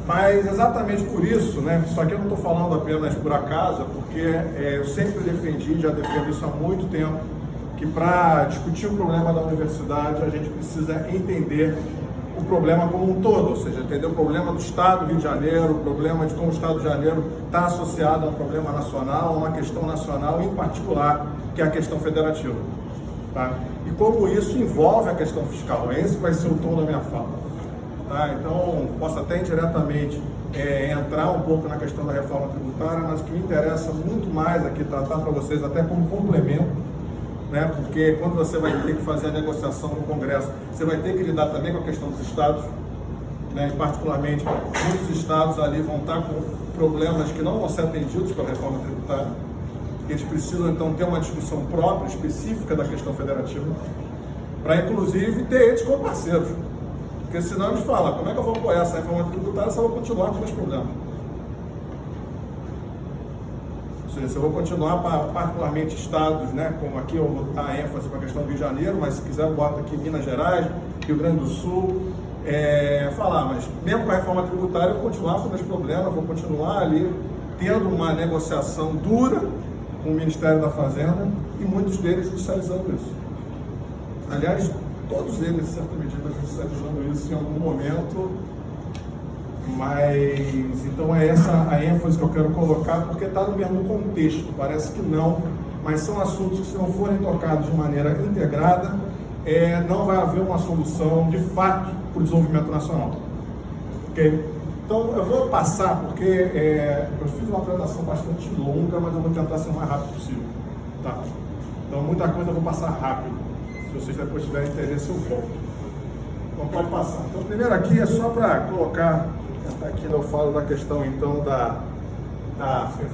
Mas exatamente por isso, né, isso aqui eu não estou falando apenas por acaso, porque eu sempre defendi, já defendo isso há muito tempo, que para discutir o problema da universidade a gente precisa entender o problema como um todo, ou seja, entender o problema do Estado do Rio de Janeiro, o problema de como o Estado do Rio de Janeiro está associado a um problema nacional, a uma questão nacional em particular, que é a questão federativa. Tá? E como isso envolve a questão fiscal, esse vai ser o tom da minha fala. Tá? Então, posso até indiretamente entrar um pouco na questão da reforma tributária, mas o que me interessa muito mais aqui tratar para vocês, até como complemento, né? Porque quando você vai ter que fazer a negociação no Congresso, você vai ter que lidar também com a questão dos estados, né? E particularmente, muitos estados ali vão estar com problemas que não vão ser atendidos pela reforma tributária. Eles precisam, então, ter uma discussão própria, específica da questão federativa, para, inclusive, ter eles como parceiros. Porque senão eles falam, como é que eu vou apoiar essa reforma tributária se eu vou continuar com os meus problemas? Ou seja, se eu vou continuar, particularmente estados, né, como aqui eu vou dar ênfase para a questão do Rio de Janeiro, mas se quiser eu boto aqui Minas Gerais, Rio Grande do Sul, falar, mas mesmo com a reforma tributária eu vou continuar com os meus problemas, vou continuar ali tendo uma negociação dura com o Ministério da Fazenda e muitos deles judicializando isso. Aliás, todos eles, em certa medida, judicializando isso em algum momento, mas então é essa a ênfase que eu quero colocar, porque está no mesmo contexto, parece que não, mas são assuntos que, se não forem tocados de maneira integrada, não vai haver uma solução de fato para o desenvolvimento nacional. Ok? Então eu vou passar, porque eu fiz uma apresentação bastante longa, mas eu vou tentar ser o mais rápido possível. Tá? Então muita coisa eu vou passar rápido. Se vocês depois tiverem interesse, eu volto. Então pode passar. Então primeiro aqui é só para colocar, aqui eu falo da questão então da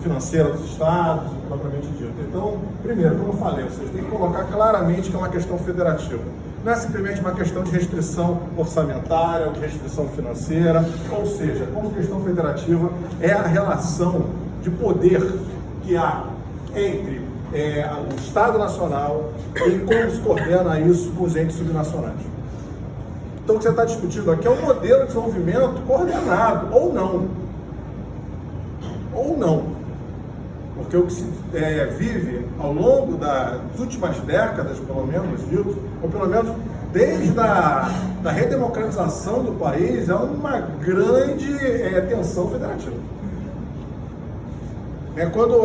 financeira dos estados, propriamente dito. Então, primeiro, como eu falei, vocês têm que colocar claramente que é uma questão federativa. Não é simplesmente uma questão de restrição orçamentária ou de restrição financeira, ou seja, como questão federativa é a relação de poder que há entre o Estado Nacional e como se coordena isso com os entes subnacionais. Então, o que você está discutindo aqui é um modelo de desenvolvimento coordenado, ou não. Ou não. Porque o que se vive ao longo das últimas décadas, pelo menos, dito, ou pelo menos desde a redemocratização do país, é uma grande tensão federativa. Quando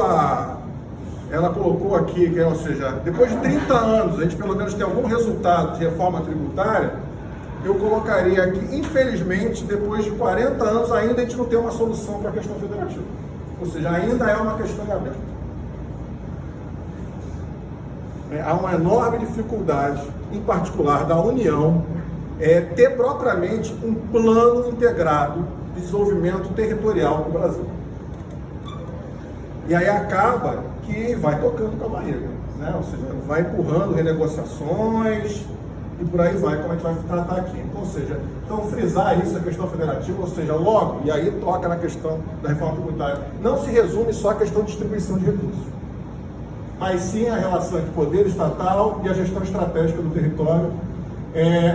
ela colocou aqui, ou seja, depois de 30 anos, a gente pelo menos tem algum resultado de reforma tributária, eu colocaria aqui, infelizmente, depois de 40 anos, ainda a gente não tem uma solução para a questão federativa. Ou seja, ainda é uma questão aberta. Há uma enorme dificuldade, em particular da União, ter propriamente um plano integrado de desenvolvimento territorial para o Brasil. E aí acaba que vai tocando com a barriga, né? Ou seja, vai empurrando renegociações e por aí vai, como a gente vai tratar aqui. Ou seja, então frisar isso, a questão federativa, ou seja, logo, e aí toca na questão da reforma tributária, não se resume só à questão de distribuição de recursos, mas sim a relação de poder estatal e a gestão estratégica do território,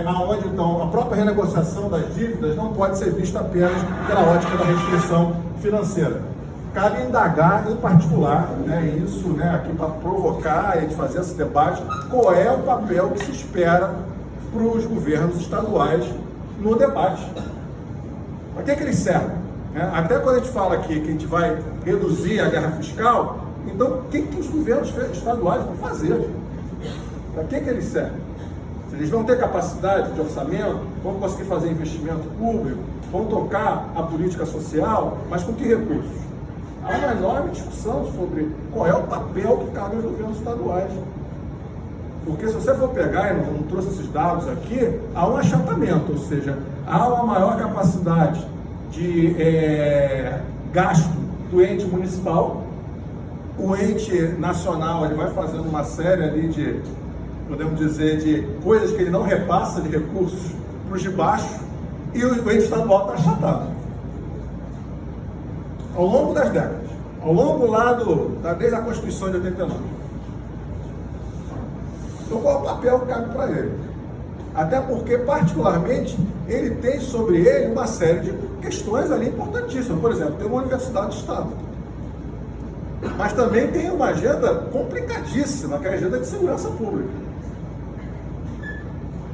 aonde então a própria renegociação das dívidas não pode ser vista apenas pela ótica da restrição financeira. Cabe indagar, em particular, isso aqui para provocar e fazer esse debate, qual é o papel que se espera para os governos estaduais no debate. Para que eles servem? Até quando a gente fala aqui que a gente vai reduzir a guerra fiscal, então o que os governos estaduais vão fazer? Para que eles servem? Eles vão ter capacidade de orçamento, vão conseguir fazer investimento público, vão tocar a política social, mas com que recursos? Há uma enorme discussão sobre qual é o papel que cabe aos governos estaduais. Porque se você for pegar, e não trouxe esses dados aqui, há um achatamento, ou seja, há uma maior capacidade de gasto do ente municipal. O ente nacional ele vai fazendo uma série ali de, podemos dizer, de coisas que ele não repassa de recursos para os de baixo, e o ente estadual está achatado. Ao longo das décadas, ao longo desde a Constituição de 89. Então, qual é o papel que cabe para ele? Até porque, particularmente, ele tem sobre ele uma série de questões ali importantíssimas. Por exemplo, tem uma universidade de Estado. Mas também tem uma agenda complicadíssima, que é a agenda de segurança pública.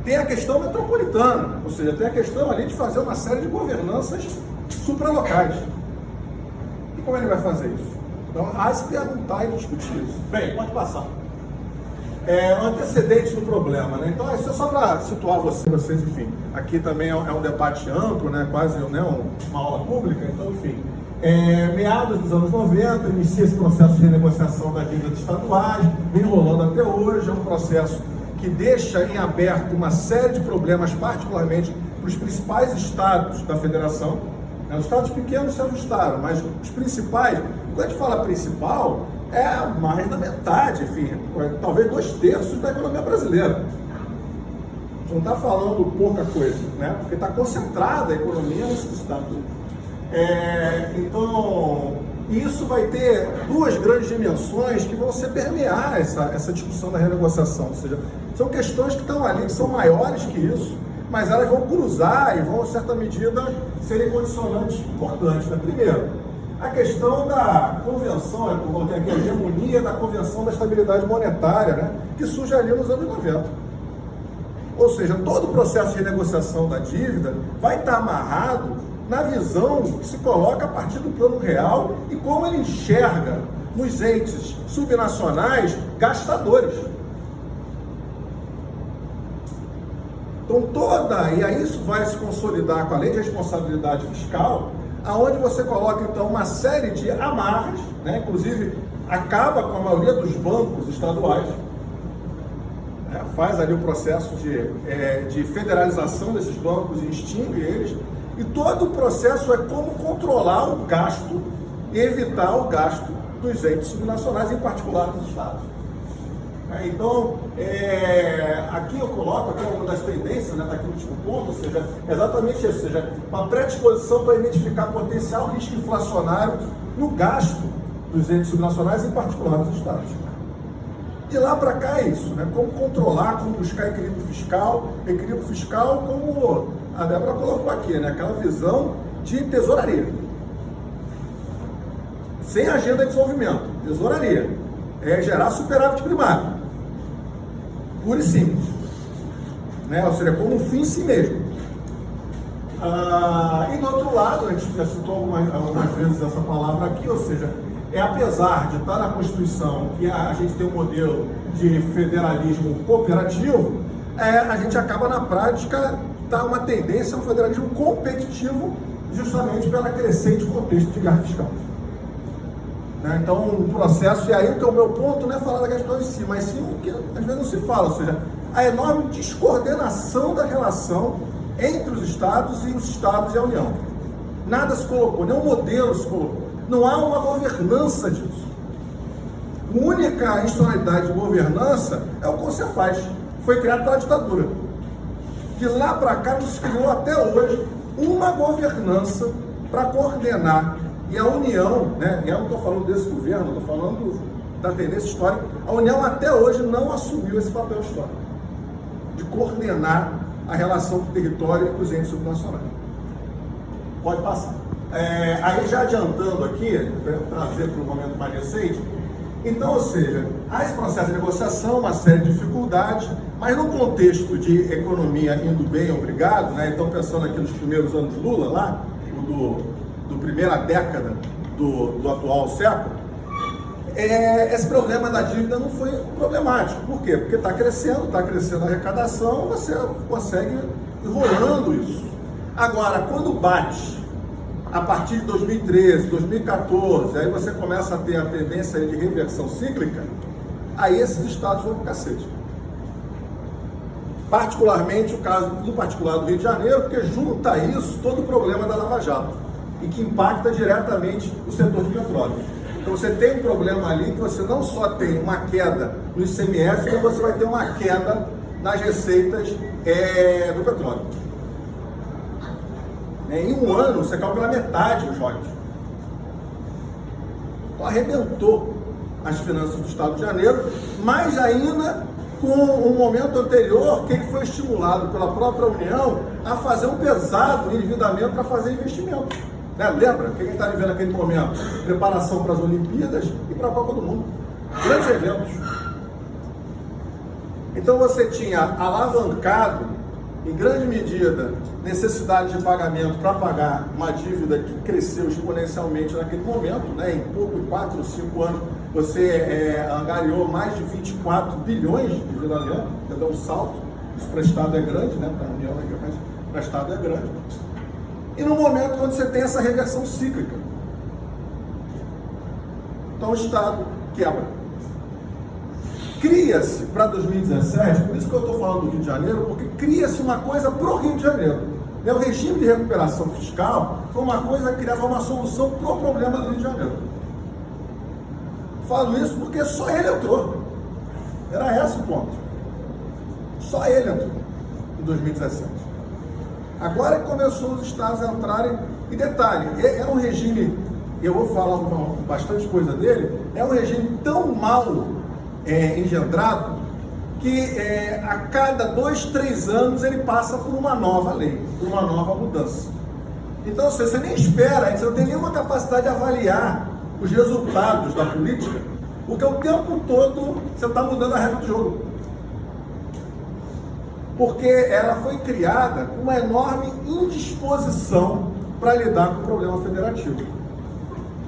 Tem a questão metropolitana, ou seja, tem a questão ali de fazer uma série de governanças supralocais. E como ele vai fazer isso? Então, há se perguntar e discutir isso. Bem, pode passar. Antecedentes do problema, né? Então, isso é só para situar vocês, enfim. Aqui também é um debate amplo, né? Quase uma aula pública, então, enfim. Meados dos anos 90, inicia esse processo de renegociação das dívidas estaduais, vem rolando até hoje, é um processo que deixa em aberto uma série de problemas, particularmente para os principais estados da federação. Os estados pequenos se ajustaram, mas os principais, quando a gente fala principal, é mais da metade, enfim, talvez 2/3 da economia brasileira. A gente não está falando pouca coisa, né? Porque está concentrada a economia nesses estados. Então, isso vai ter duas grandes dimensões que vão permear essa discussão da renegociação. Ou seja, são questões que estão ali, que são maiores que isso, mas elas vão cruzar e vão, em certa medida, serem condicionantes importantes. Né? Primeiro, a questão da convenção, a hegemonia da Convenção da Estabilidade Monetária, né? Que surge ali nos anos 90. Ou seja, todo o processo de renegociação da dívida vai estar amarrado na visão que se coloca a partir do plano real e como ele enxerga nos entes subnacionais gastadores. Então e aí isso vai se consolidar com a lei de responsabilidade fiscal, aonde você coloca então uma série de amarras, né? Inclusive acaba com a maioria dos bancos estaduais, né? Faz ali o processo de federalização desses bancos e extingue eles. E todo o processo é como controlar o gasto e evitar o gasto dos entes subnacionais, em particular dos estados. Então, aqui eu coloco uma das tendências, está aqui no último ponto, ou seja, exatamente isso, ou seja, uma predisposição para identificar potencial risco inflacionário no gasto dos entes subnacionais, em particular dos estados. De lá para cá é isso, né? Como controlar, como buscar equilíbrio fiscal, como a Débora colocou aqui, né? Aquela visão de tesouraria. Sem agenda de desenvolvimento, tesouraria. É gerar superávit primário. Puro e simples. Né? Ou seja, como um fim em si mesmo. E do outro lado, a gente já citou algumas vezes essa palavra aqui, ou seja, apesar de estar na Constituição que a gente tem um modelo de federalismo cooperativo, a gente acaba na prática uma tendência a um federalismo competitivo, justamente pelo crescente contexto de guerra fiscal. Né? Então, o processo, e aí o meu ponto não é falar da questão em si, mas sim o que às vezes não se fala, ou seja, a enorme descoordenação da relação entre os estados e a União. Nada se colocou, nenhum modelo se colocou. Não há uma governança disso. A única institucionalidade de governança é o CONCEFAZ, que foi criado pela ditadura. De lá para cá não se criou até hoje uma governança para coordenar. E a União, né, e eu não estou falando desse governo, estou falando da tendência histórica, a União até hoje não assumiu esse papel histórico de coordenar a relação com o território e com os entes subnacionais. Pode passar. Aí já adiantando aqui, para trazer para um momento mais recente, então, ou seja, há esse processo de negociação, uma série de dificuldades, mas no contexto de economia indo bem, obrigado, né? Então pensando aqui nos primeiros anos de Lula, lá, do primeira década do atual século, esse problema da dívida não foi problemático. Por quê? Porque está crescendo a arrecadação, você consegue ir rolando isso. Agora, quando bate a partir de 2013, 2014, aí você começa a ter a tendência de reversão cíclica, aí esses estados vão para o cacete. Particularmente o caso, em particular do Rio de Janeiro, porque junta a isso todo o problema da Lava Jato, e que impacta diretamente o setor de petróleo. Então você tem um problema ali que você não só tem uma queda no ICMS, como você vai ter uma queda nas receitas do petróleo. Em um ano, você caiu pela metade os royalties. Então, arrebentou as finanças do Estado de Janeiro, mais ainda com um momento anterior que ele foi estimulado pela própria União a fazer um pesado endividamento para fazer investimentos. Né? Lembra? O que a gente está vivendo naquele momento? Preparação para as Olimpíadas e para a Copa do Mundo. Grandes eventos. Então você tinha alavancado, em grande medida, necessidade de pagamento para pagar uma dívida que cresceu exponencialmente naquele momento, né? Em pouco, em 4 ou 5 anos, você angariou mais de 24 bilhões de endividamento, entendeu? Um salto. Isso para o Estado é grande, né? Para a União é grande, mas para o Estado é grande. E no momento onde você tem essa reversão cíclica. Então o Estado quebra. Cria-se para 2017, por isso que eu estou falando do Rio de Janeiro, porque cria-se uma coisa para o Rio de Janeiro. O regime de recuperação fiscal foi uma coisa que criava uma solução para o problema do Rio de Janeiro. Falo isso porque só ele entrou. Era esse o ponto. Só ele entrou em 2017. Agora que começou os estados a entrarem, e detalhe, é um regime, eu vou falar bastante coisa dele, é um regime tão mal engendrado que a cada 2, 3 anos ele passa por uma nova lei, por uma nova mudança. Então você nem espera, você não tem nenhuma capacidade de avaliar os resultados da política, porque o tempo todo você está mudando a regra do jogo. Porque ela foi criada com uma enorme indisposição para lidar com o problema federativo.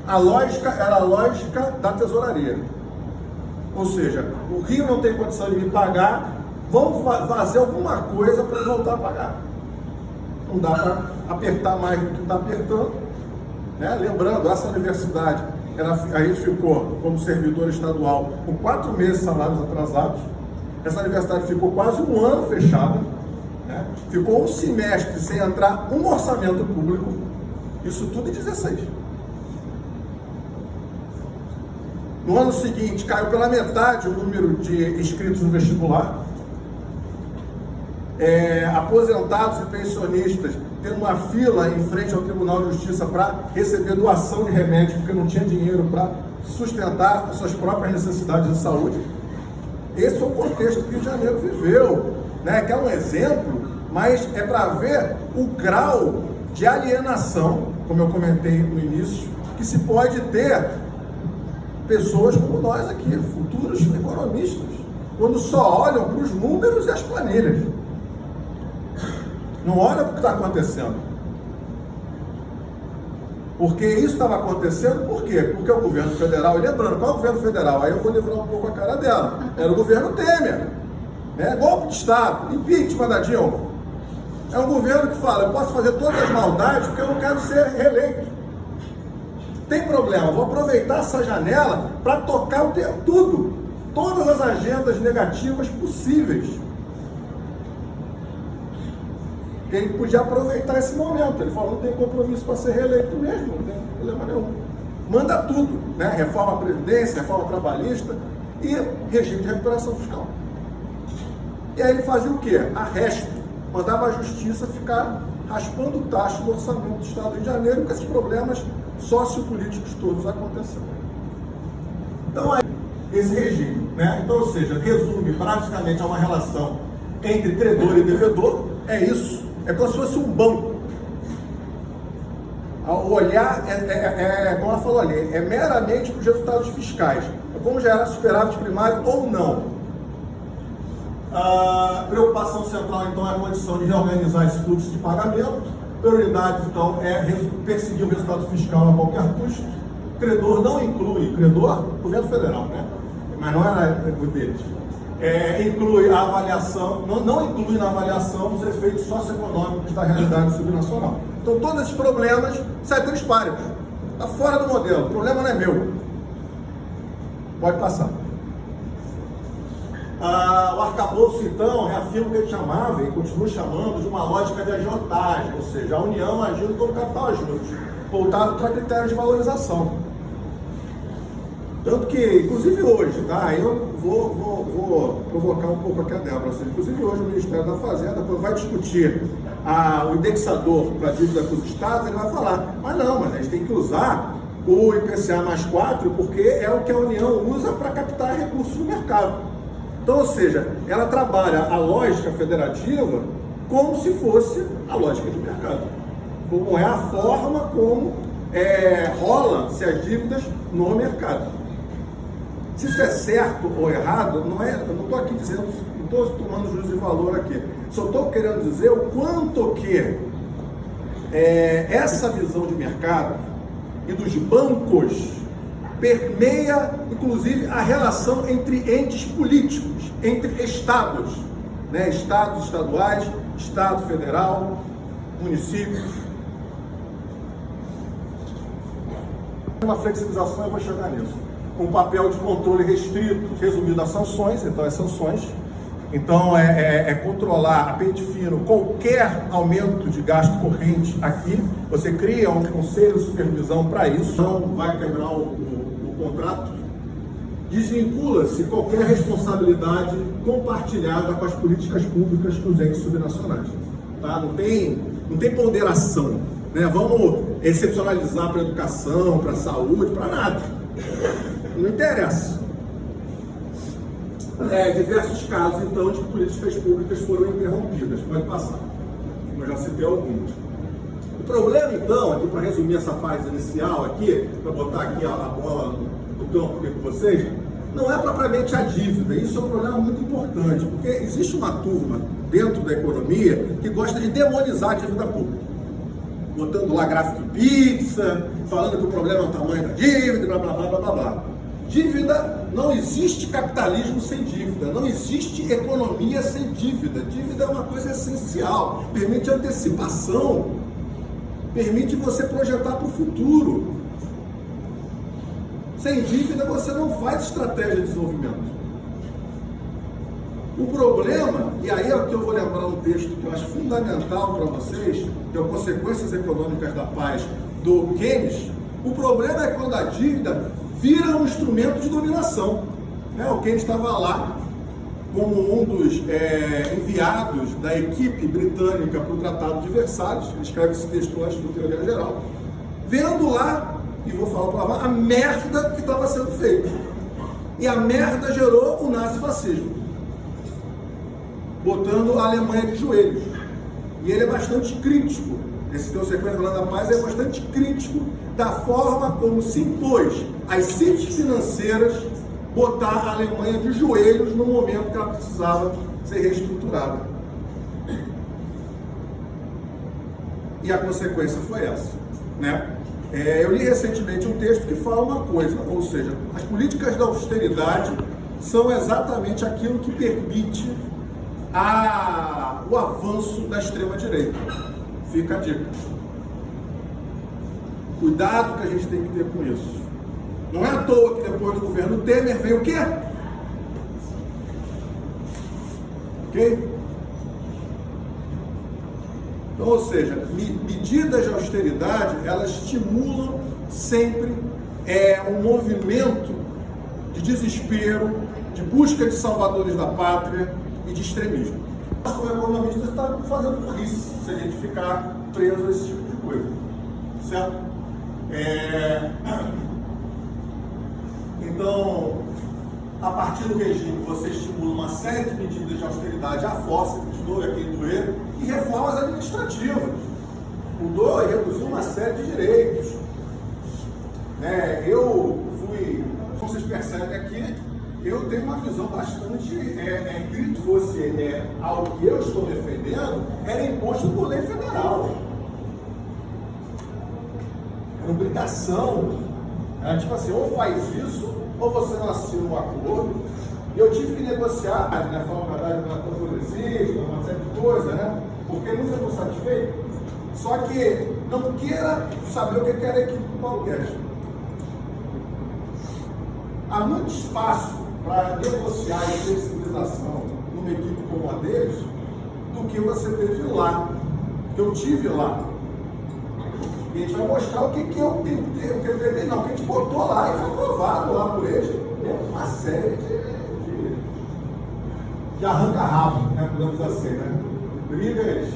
A lógica era a lógica da tesouraria. Ou seja, o Rio não tem condição de me pagar, vamos fazer alguma coisa para voltar a pagar. Não dá para apertar mais do que está apertando. Né? Lembrando, essa universidade, a gente ficou como servidor estadual com 4 meses de salários atrasados. Essa universidade ficou quase 1 ano fechada, né? Ficou 1 semestre sem entrar um orçamento público, isso tudo em 16. No ano seguinte, caiu pela metade o número de inscritos no vestibular. Aposentados e pensionistas tendo uma fila em frente ao Tribunal de Justiça para receber doação de remédio, porque não tinha dinheiro para sustentar as suas próprias necessidades de saúde. Esse foi o contexto que o Rio de Janeiro viveu, né? Que é um exemplo, mas é para ver o grau de alienação, como eu comentei no início, que se pode ter pessoas como nós aqui, futuros economistas, quando só olham para os números e as planilhas. Não olham para o que está acontecendo. Porque isso estava acontecendo, por quê? Porque o governo federal, e lembrando, qual é o governo federal? Aí eu vou livrar um pouco a cara dela. Era o governo Temer. Né? Golpe de Estado, impeachment da Dilma. É um governo que fala, eu posso fazer todas as maldades porque eu não quero ser reeleito. Tem problema, vou aproveitar essa janela para tocar tudo. Todas as agendas negativas possíveis. Ele podia aproveitar esse momento. Ele falou, não tem compromisso para ser reeleito mesmo, não tem problema nenhum. Manda tudo, né? Reforma da Previdência, reforma trabalhista e regime de recuperação fiscal. E aí ele fazia o quê? Arresto. Mandava a justiça ficar raspando o tacho do orçamento do Estado do Rio de Janeiro com esses problemas sociopolíticos todos acontecendo. Então, esse regime, né? Então, ou seja, resume praticamente a uma relação entre credor e devedor, é isso. É como se fosse um banco. O olhar, como ela falou ali, é meramente para os resultados fiscais. Como gerar superávit primário ou não. A preocupação central, então, é a condição de reorganizar esse fluxo de pagamento. Prioridade, então, é perseguir o resultado fiscal a qualquer custo. Credor não inclui, credor, governo federal, né? Mas não era o deles. Inclui a avaliação, não inclui na avaliação os efeitos socioeconômicos da realidade subnacional. Então, todos esses problemas saem trisparem. Está fora do modelo, o problema não é meu. Pode passar. O arcabouço, então, reafirma o que ele chamava e continua chamando de uma lógica de agiotagem, ou seja, a União agindo como capital ajuste, voltado para critérios de valorização. Tanto que, inclusive hoje, tá? Eu vou provocar um pouco aqui a Débora. Assim, inclusive hoje o Ministério da Fazenda, quando vai discutir o indexador para a dívida com os estados, ele vai falar, mas a gente tem que usar o IPCA mais 4, porque é o que a União usa para captar recursos no mercado. Então, ou seja, ela trabalha a lógica federativa como se fosse a lógica de mercado. Como é a forma como rolam-se as dívidas no mercado. Se isso é certo ou errado, eu não estou aqui dizendo, não estou tomando juízo de valor aqui. Só estou querendo dizer o quanto que essa visão de mercado e dos bancos permeia, inclusive, a relação entre entes políticos, entre estados, né? Estados estaduais, Estado federal, municípios. Uma flexibilização, eu vou chegar nisso. Um papel de controle restrito, resumido a sanções, então as sanções. Então é controlar a pente fino qualquer aumento de gasto corrente aqui. Você cria um conselho de supervisão para isso. Não vai quebrar o contrato. Desvincula-se qualquer responsabilidade compartilhada com as políticas públicas dos entes subnacionais. Tá? Não tem ponderação. Né? Vamos excepcionalizar para a educação, para a saúde, para nada. Não interessa. Diversos casos, então, de políticas públicas foram interrompidas. Pode passar. Eu já citei alguns. O problema, então, aqui para resumir essa fase inicial aqui, para botar aqui a bola no campo aqui com vocês, não é propriamente a dívida. Isso é um problema muito importante, porque existe uma turma dentro da economia que gosta de demonizar a dívida pública. Botando lá gráfico de pizza, falando que o problema é o tamanho da dívida, blá, blá, blá, blá, blá, blá. Dívida, não existe capitalismo sem dívida, não existe economia sem dívida. Dívida é uma coisa essencial, permite antecipação, permite você projetar para o futuro. Sem dívida você não faz estratégia de desenvolvimento. O problema, e aí é o que eu vou lembrar um texto que eu acho fundamental para vocês, que é o Consequências Econômicas da Paz, do Keynes. O problema é quando a dívida vira um instrumento de dominação. O Keynes estava lá como um dos enviados da equipe britânica para o Tratado de Versalhes, ele escreve esse texto antes do Teoria Geral, vendo lá, e vou falar para lá, a merda que estava sendo feita. E a merda gerou o nazifascismo, botando a Alemanha de joelhos. E ele é bastante crítico, esse Consequências da Paz é bastante crítico da forma como se impôs às cities financeiras botar a Alemanha de joelhos no momento que ela precisava ser reestruturada. E a consequência foi essa, né? Eu li recentemente um texto que fala uma coisa, ou seja, as políticas da austeridade são exatamente aquilo que permite o avanço da extrema-direita. Fica a dica. Cuidado que a gente tem que ter com isso. Não é à toa que depois do governo Temer veio o quê? Ok? Então, ou seja, medidas de austeridade, elas estimulam sempre um movimento de desespero, de busca de salvadores da pátria e de extremismo. Como economista, você está fazendo burrice se a gente ficar preso a esse tipo de coisa. Certo? Então, a partir do regime, você estimula uma série de medidas de austeridade à força, doer quem doer, e reformas administrativas. Mudou e reduziu uma série de direitos. Como vocês percebem aqui, eu tenho uma visão bastante que fosse algo que eu estou defendendo, era imposto por lei federal. Era obrigação. Era tipo assim, ou faz isso, ou você não assina um acordo. E eu tive que negociar, né, falar a verdade, uma coisa progressista, uma série de coisas, né? Porque não estou satisfeito. Só que não queira saber o que era a equipe do Paulo Guedes. Há muito espaço para negociar e flexibilização numa equipe como a deles, do que você teve lá, que eu tive lá. E a gente vai mostrar o que eu tentei, não, o que a gente botou lá e foi aprovado lá por eles, uma série de arranca-rabo, né, podemos assim, né? Brigas.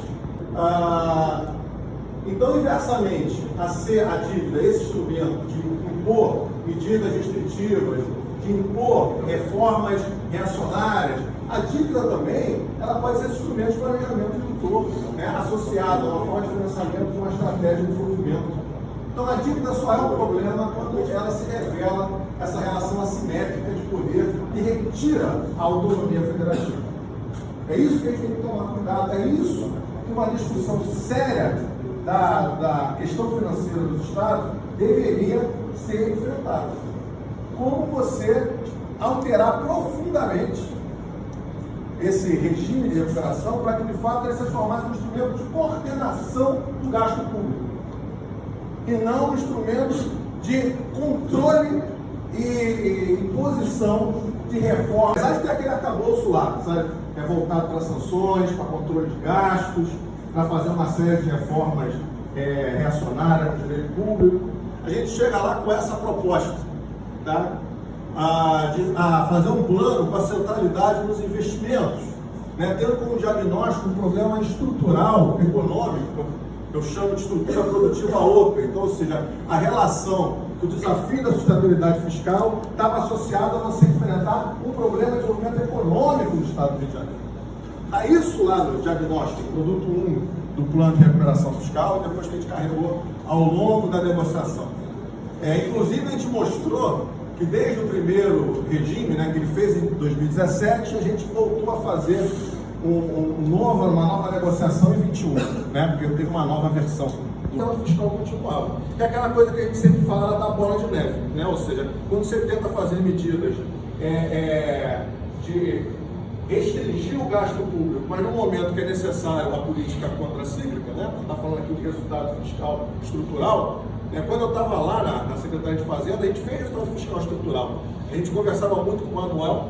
Então, inversamente, a dívida, esse instrumento de impor medidas restritivas, de impor reformas reacionárias. A dívida também, ela pode ser instrumento de planejamento do todo, né? Associado a uma forma de financiamento de uma estratégia de desenvolvimento. Então a dívida só é um problema quando ela se revela essa relação assimétrica de poder e retira a autonomia federativa. É isso que a gente tem que tomar cuidado, é isso que uma discussão séria da questão financeira dos Estados deveria ser enfrentada. Como você alterar profundamente esse regime de recuperação para que, de fato, ele se transformasse num instrumento de coordenação do gasto público e não um instrumento de controle e imposição de reformas. Acho que tem aquele arcabouço lá, sabe? É voltado para sanções, para controle de gastos, para fazer uma série de reformas reacionárias no direito público. A gente chega lá com essa proposta, tá? A fazer um plano com a centralidade nos investimentos, né? Tendo como diagnóstico um problema estrutural, econômico, eu chamo de estrutura produtiva open, então, ou seja, a relação que o desafio da sustentabilidade fiscal estava associado a você enfrentar um problema de desenvolvimento econômico do Estado do Rio de Janeiro. Está isso lá no diagnóstico, produto 1 do plano de recuperação fiscal, depois que a gente carregou ao longo da negociação. Inclusive, a gente mostrou que desde o primeiro regime, né, que ele fez em 2017, a gente voltou a fazer uma nova negociação em 21, né, porque teve uma nova versão. Então, o fiscal continuava. É aquela coisa que a gente sempre fala da bola de neve, né? Ou seja, quando você tenta fazer medidas de restringir o gasto público, mas no momento que é necessário a política contracíclica, né? Está falando aqui do resultado fiscal estrutural. Quando eu estava lá na Secretaria de Fazenda, a gente fez resultado fiscal estrutural. A gente conversava muito com o Manuel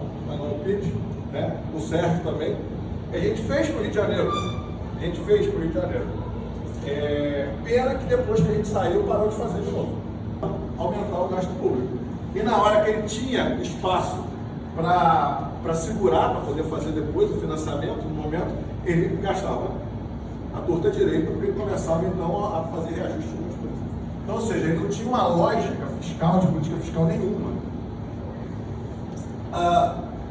Pires, né? O Sérgio também. A gente fez para o Rio de Janeiro. Pena que depois que a gente saiu, parou de fazer de novo. Aumentar o gasto público. E na hora que ele tinha espaço para segurar, para poder fazer depois o financiamento, no momento, ele gastava a torta direita, porque ele começava então a fazer reajuste de coisas. Então, ou seja, ele não tinha uma lógica fiscal, de política fiscal nenhuma.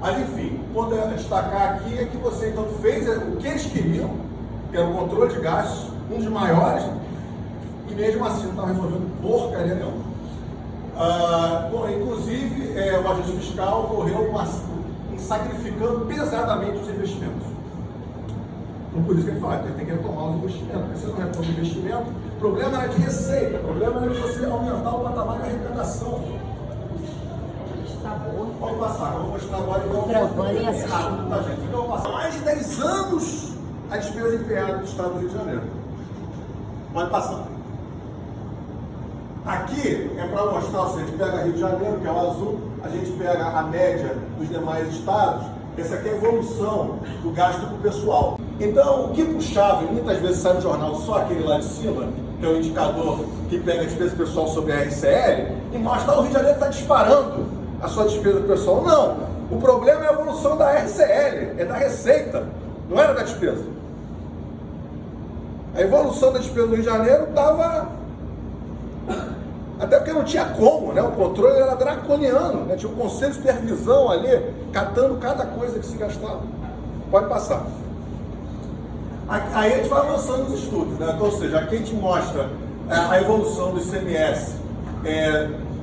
Mas enfim, o ponto a destacar aqui é que você então fez o que eles queriam, que era o controle de gastos, um dos maiores, e mesmo assim não estava resolvendo porcaria nenhuma. Inclusive, o ajuste fiscal ocorreu sacrificando pesadamente os investimentos. Então, por isso que ele fala que ele tem que retomar os investimentos. Porque se não retoma o investimento, o problema era de receita, o problema era de você aumentar o patamar da arrecadação. Pode passar, eu vou mostrar agora então. Tá, gente? Então, eu vou passar mais de 10 anos a despesa empenhada do Estado do Rio de Janeiro. Pode passar. Aqui é para mostrar, se a gente pega Rio de Janeiro, que é o azul, a gente pega a média dos demais estados, essa aqui é a evolução do gasto com o pessoal. Então, o que puxava, e muitas vezes sai no jornal só aquele lá de cima, que é o indicador que pega a despesa pessoal sobre a RCL, e mostra que o Rio de Janeiro está disparando a sua despesa pessoal. Não, o problema é a evolução da RCL, é da receita, não era da despesa. A evolução da despesa do Rio de Janeiro estava... Até porque não tinha como, né? O controle era draconiano, né? Tinha um conselho de supervisão ali, catando cada coisa que se gastava. Pode passar. Aí a gente vai avançando nos estudos, né? Então, ou seja, aqui a gente mostra a evolução do ICMS,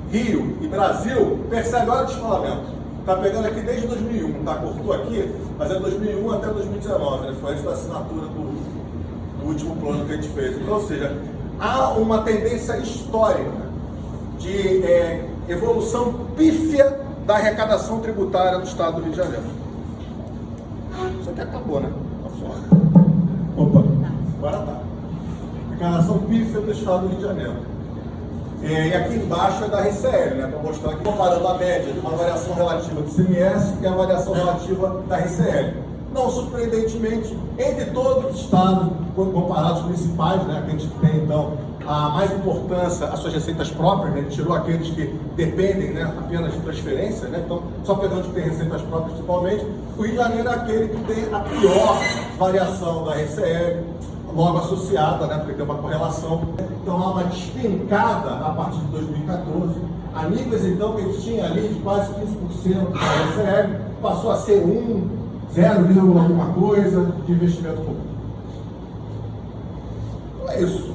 Rio e Brasil, percebe olha o descolamento. Está pegando aqui desde 2001, tá? Cortou aqui, mas é 2001 até 2019, né? Foi antes da assinatura do último plano que a gente fez. Então, ou seja, há uma tendência histórica de evolução pífia da arrecadação tributária do Estado do Rio de Janeiro. Isso aqui acabou, né? Tá fora. Opa, agora tá. Arrecadação pífia do Estado do Rio de Janeiro. E aqui embaixo é da RCL, né? Para mostrar aqui, comparando a média de uma variação relativa do ICMS e a variação relativa da RCL. Não surpreendentemente, entre todos os estados comparados os principais, né, que a gente tem então a mais importância as suas receitas próprias, né, a gente tirou aqueles que dependem, né, apenas de transferência, né, então só pegando os que têm receitas próprias principalmente, o Rio de Janeiro é aquele que tem a pior variação da RCL, logo associada, né, porque tem uma correlação. Então há uma despencada a partir de 2014 a níveis então que a gente tinha ali de quase 15% da RCL, passou a ser 0, alguma coisa de investimento público. Então é isso.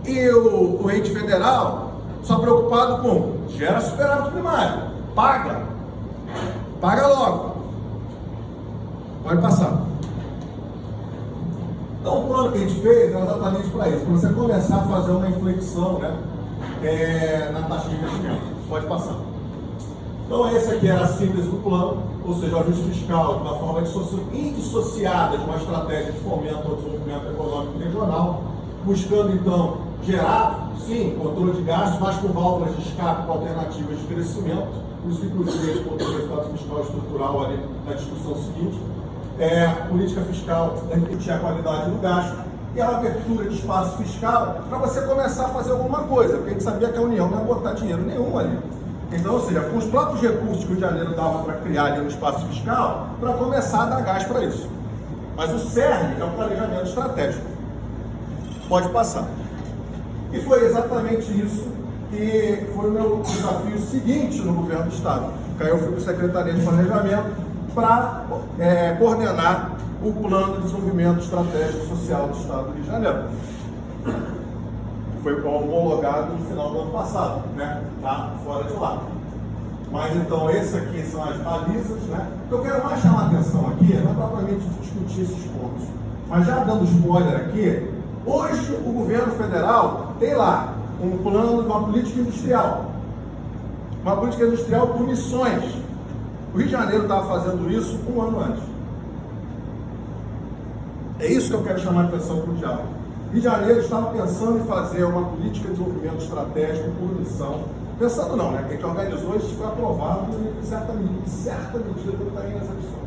E o ente federal só preocupado com gera superávit primário, paga logo. Pode passar. Então o plano que a gente fez era exatamente para isso, para você começar a fazer uma inflexão, né, na taxa de investimento. Pode passar. Então esse aqui era a síntese do plano, ou seja, o ajuste fiscal de uma forma indissociada de uma estratégia de fomento ao desenvolvimento econômico regional, buscando então gerar, sim, controle de gastos, mas com válvulas de escape com alternativas de crescimento. Por isso, inclusive, a gente botou o resultado fiscal estrutural ali na discussão seguinte. A política fiscal repetir a qualidade do gasto e a abertura de espaço fiscal para você começar a fazer alguma coisa, porque a gente sabia que a União não ia botar dinheiro nenhum ali. Então, ou seja, com os próprios recursos que o Rio de Janeiro dava para criar ali no espaço fiscal, para começar a dar gás para isso. Mas o cerne é o planejamento estratégico. Pode passar. E foi exatamente isso que foi o meu desafio seguinte no governo do Estado. Eu fui para a Secretaria de Planejamento para coordenar o Plano de Desenvolvimento Estratégico Social do Estado do Rio de Janeiro. Foi homologado no final do ano passado, né? Tá fora de lá. Mas então, esse aqui são as balizas, né? O que eu quero mais chamar a atenção aqui não é propriamente discutir esses pontos, mas já dando spoiler aqui, hoje o governo federal tem lá um plano de uma política industrial. Uma política industrial por missões. O Rio de Janeiro estava fazendo isso um ano antes. É isso que eu quero chamar a atenção para o diálogo. O Rio de Janeiro estava pensando em fazer uma política de desenvolvimento estratégico por missão. Pensando não, né? Que a gente organizou, isso foi aprovado em certa medida pelo caminho das eleições.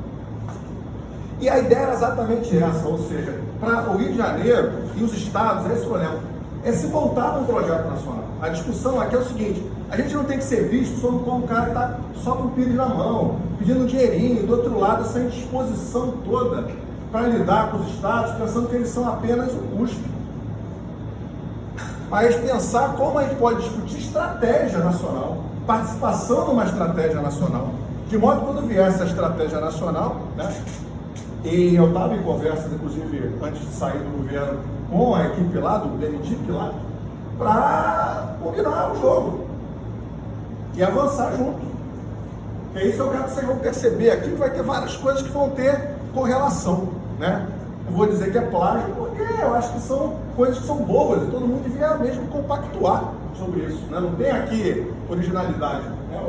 E a ideia era exatamente essa, ou seja, para o Rio de Janeiro e os estados, é esse o problema, é se voltar para um projeto nacional. A discussão aqui é o seguinte: a gente não tem que ser visto só como um cara que está só com o pires na mão, pedindo um dinheirinho, do outro lado, essa indisposição toda para lidar com os estados, pensando que eles são apenas um custo. Mas pensar como a gente pode discutir estratégia nacional, participação numa estratégia nacional, de modo que quando vier essa estratégia nacional, né, e eu estava em conversas, inclusive, antes de sair do governo, com a equipe lá, do Benedito lá, para combinar o jogo e avançar junto. É isso que eu quero que vocês vão perceber aqui, que vai ter várias coisas que vão ter correlação, né? Eu vou dizer que é plágio, porque eu acho que são coisas que são boas, e todo mundo devia mesmo compactuar sobre isso, né? Não tem aqui originalidade, né?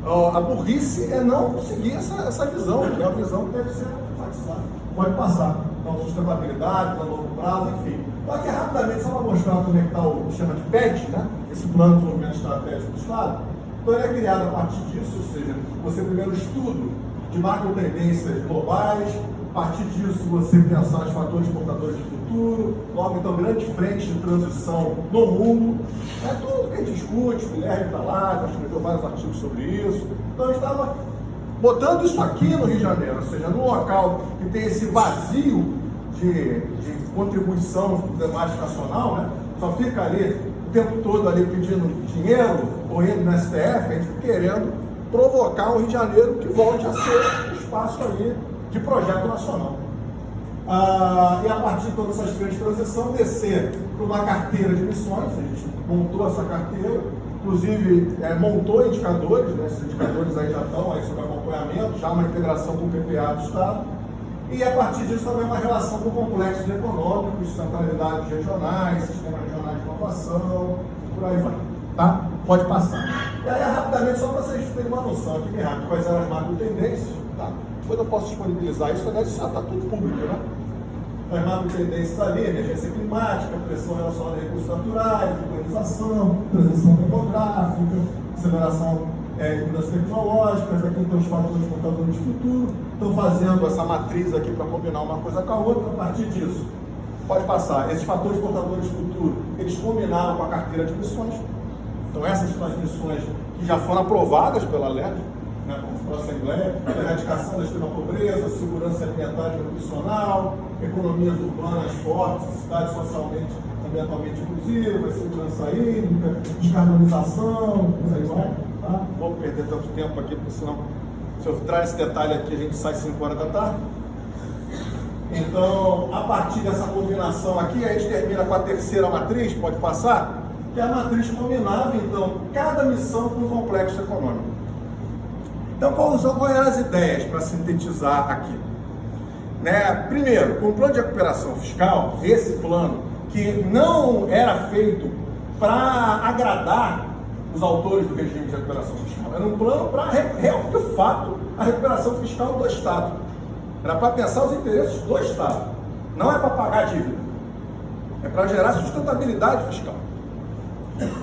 A burrice é não conseguir essa visão, que é uma visão que deve ser enfatizada. Pode passar. Então, sustentabilidade, a longo prazo, enfim. Então, aqui rapidamente, só para mostrar como é que está o que chama de PED, né? Esse Plano de Desenvolvimento Estratégico do Estado. Então, ele é criado a partir disso, ou seja, você primeiro estudo de macro tendências globais, a partir disso você pensar nos fatores portadores de futuro, logo então grandes frentes de transição no mundo, é tudo que a gente discute, o Guilherme está lá, escreveu vários artigos sobre isso. Então a gente estava botando isso aqui no Rio de Janeiro, ou seja, num local que tem esse vazio de contribuição temática nacional, né? Só fica ali o tempo todo ali pedindo dinheiro, ou indo no STF, a gente querendo provocar um Rio de Janeiro que volte a ser um espaço ali de projeto nacional. E a partir de todas essas frentes de transição, descer para uma carteira de missões, a gente montou essa carteira, inclusive montou indicadores, né? Esses indicadores aí já estão aí sobre acompanhamento, já uma integração com o PPA do Estado, e a partir disso também uma relação com complexos econômicos, centralidades regionais, sistemas regionais de inovação, por aí vai, tá? Pode passar. E aí, rapidamente, só para vocês terem uma noção aqui, bem rápido, quais eram as macro tendências, tá? Depois eu posso disponibilizar isso, aliás, isso está tudo público, né? As macro tendências ali, emergência climática, pressão relacionada a recursos naturais, urbanização, transição demográfica, aceleração de mudanças tecnológicas, aqui estão os fatores portadores de futuro, estão fazendo essa matriz aqui para combinar uma coisa com a outra. A partir disso, pode passar, esses fatores portadores de futuro, eles combinaram com a carteira de missões. Então essas são as missões que já foram aprovadas pela LERJ, né, pela Assembleia: erradicação da extrema pobreza, segurança alimentar e nutricional, economias urbanas fortes, cidades socialmente ambientalmente inclusiva, segurança hídrica, descarbonização, aí vai, tá? Não vou perder tanto tempo aqui, porque senão, se eu entrar esse detalhe aqui, a gente sai 5 horas da tarde. Então, a partir dessa combinação aqui, a gente termina com a terceira matriz, pode passar, que é a matriz combinava, então, cada missão com um complexo econômico. Então, quais eram as ideias para sintetizar aqui? Né? Primeiro, com o plano de recuperação fiscal, esse plano que não era feito para agradar os autores do regime de recuperação fiscal, era um plano para, de fato, a recuperação fiscal do Estado. Era para pensar os interesses do Estado, não é para pagar a dívida, é para gerar sustentabilidade fiscal.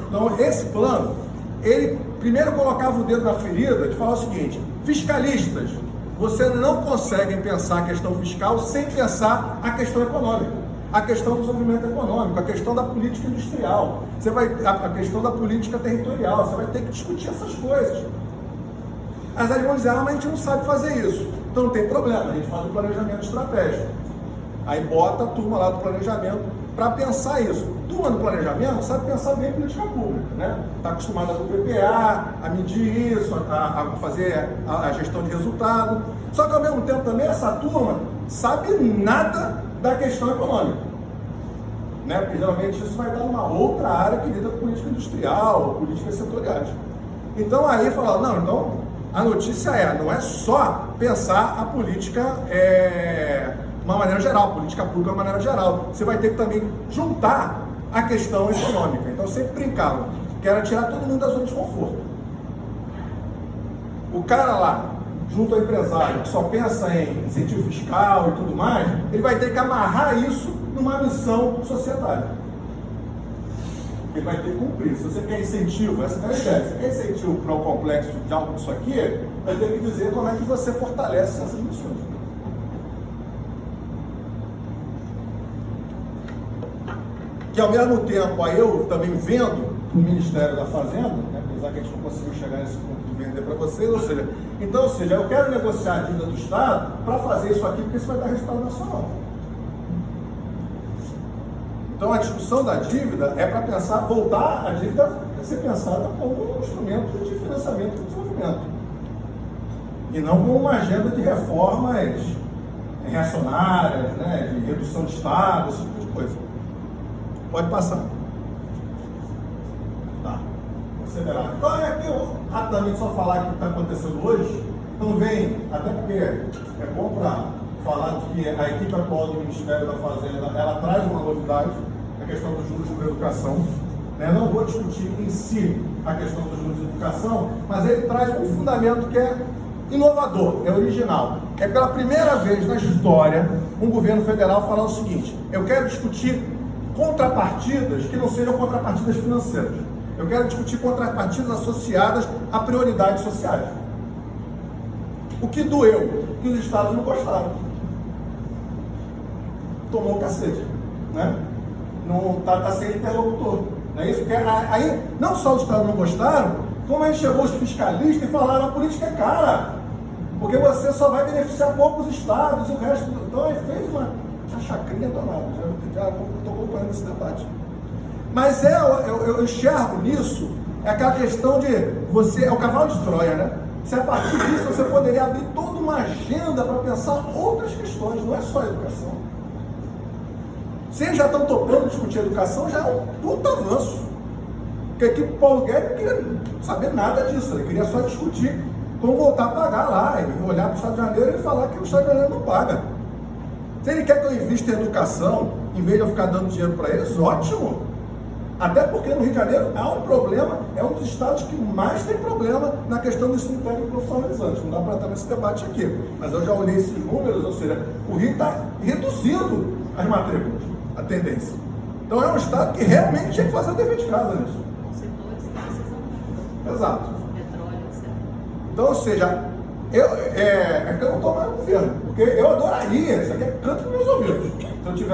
Então, esse plano, ele primeiro colocava o dedo na ferida de falar o seguinte: fiscalistas, você não conseguem pensar a questão fiscal sem pensar a questão econômica, a questão do desenvolvimento econômico, a questão da política industrial, a questão da política territorial, você vai ter que discutir essas coisas. As áreas vão dizer, mas a gente não sabe fazer isso. Então não tem problema, a gente faz o planejamento estratégico. Aí bota a turma lá do planejamento para pensar isso. Turma do planejamento sabe pensar bem política pública, né? Está acostumada com o PPA, a medir isso, a fazer a gestão de resultado. Só que ao mesmo tempo também essa turma sabe nada da questão econômica, né? Porque geralmente isso vai dar uma outra área que lida com política industrial, políticas setoriais. Então aí fala, não, então a notícia não é só pensar a política de uma maneira geral, política pública de uma maneira geral. Você vai ter que também juntar a questão econômica. Então sempre brincavam que era tirar todo mundo da zona de conforto. O cara lá, junto ao empresário, que só pensa em incentivo fiscal e tudo mais, ele vai ter que amarrar isso numa missão societária. Ele vai ter que cumprir. Se você quer incentivo, essa é a ideia. Se você quer incentivo para o complexo de algo disso aqui, vai ter que dizer como é que você fortalece essas missões. Que ao mesmo tempo, aí eu também vendo o Ministério da Fazenda, né, apesar que a gente não conseguiu chegar nesse ponto de vender para vocês, ou seja, eu quero negociar a dívida do Estado para fazer isso aqui, porque isso vai dar resultado nacional. Então a discussão da dívida é para pensar, voltar a dívida a ser pensada como um instrumento de financiamento do desenvolvimento. E não como uma agenda de reformas reacionárias, né, de redução de Estado, esse tipo de coisa. Pode passar. Tá. Vou acelerar. Então aqui eu rapidamente só falar o que está acontecendo hoje. Então vem, até porque é bom para falar de que a equipe atual do Ministério da Fazenda, ela traz uma novidade, a questão dos juros sobre educação. Eu não vou discutir em si a questão dos juros de educação, mas ele traz um fundamento que é inovador, é original. É pela primeira vez na história um governo federal falar o seguinte: eu quero discutir contrapartidas que não sejam contrapartidas financeiras. Eu quero discutir contrapartidas associadas a prioridades sociais. O que doeu? Que os estados não gostaram. Tomou o cacete, né? Não tá sem interlocutor. Não é isso? Porque aí, não só os estados não gostaram, como aí chegou os fiscalistas e falaram: a política é cara, porque você só vai beneficiar poucos estados e o resto. Então aí fez uma chacrinha danada. Já estou acompanhando esse debate. Mas eu enxergo nisso aquela questão de você, é o cavalo de Troia, né? Se a partir disso você poderia abrir toda uma agenda para pensar outras questões, não é só a educação. Se eles já estão topando discutir educação, já é um puto avanço. Porque aqui o Paulo Guedes não queria saber nada disso, ele queria só discutir como voltar a pagar lá, e olhar para o Estado de Janeiro e falar que o Estado de Janeiro não paga. Se ele quer que eu invista em educação, em vez de eu ficar dando dinheiro para eles, ótimo. Até porque no Rio de Janeiro há um problema, é um dos estados que mais tem problema na questão do ensino técnico profissionalizante. Não dá para estar nesse debate aqui, mas eu já olhei esses números, ou seja, o Rio está reduzindo as matrículas, a tendência. Então é um estado que realmente tinha que fazer o dever de casa nisso. Setores que precisam. Exato. Petróleo, etc. Então, ou seja, eu não estou mais no governo, porque eu adoraria, isso aqui é canto dos meus ouvidos, se eu tiver